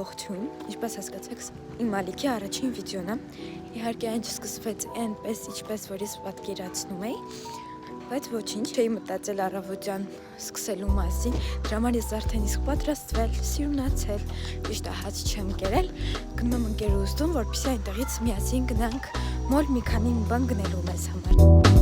Ողջույն, ինչպես հասկացաք, իմ ալիքի առաջին վիդեոն է։ Իհարկե այն չսկսվեց այնպես, ինչպես որ ես պատկերացնում էի, բայց ոչինչ, չէի մտածել առավոտյան սկսելու մասին, դրա համար ես արդեն իսկ պատրաստվել, սիրունացել, ճիշտ է, հաց չեմ կերել, գնում եմ ընկերուհուս տուն, որպեսզի այնտեղից միասին գնանք մոլ մի քանի բան գնելու մեզ համար։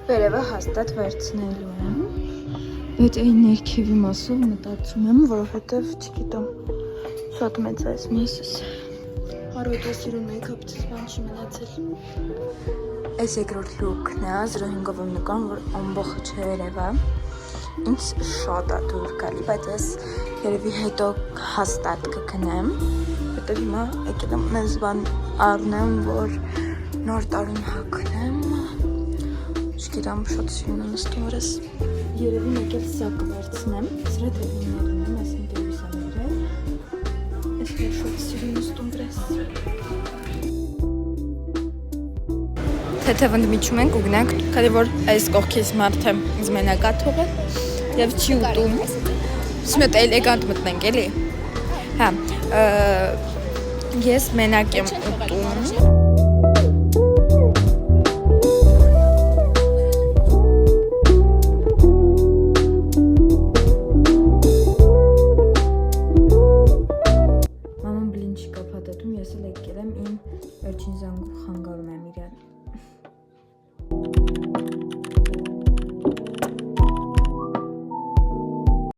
Վերևը հաստատ վերցնելու եմ, բայց այն ներքևի մասով մտածում եմ, որովհետև չգիտեմ, շատ մեծ է այս մասս։ Առօրյա սիրուն մեյքափից բան չի մնացել։ Այս երկրորդ լուքն է, 05-ով եմ նկան, որ ամբողջ երևա։ Ինձ շատ է դուր գալի, բայց ես երևի հետո հաստատ կգնեմ, հետո հիմա եկել եմ մեզ բան առնեմ, որ նոր տարուն հագնեմ։ Գիտեմ, շատ սիրուն եմ նստում օրս։ Երևի եկել սա կվերցնեմ, սրա դեպիներն եմ, այս ինտերվիսաները։ Ես շատ սիրուն նստում դրես։ Թեթև ընդմիջում ենք ու գնանք, քանի որ այս կողքից մարդ է ինձ մենակա թողել և չի ուտում։ Ուսում եմ էլեգանտ մտնենք, էլի։ Հա, ես մենակ եմ ուտում։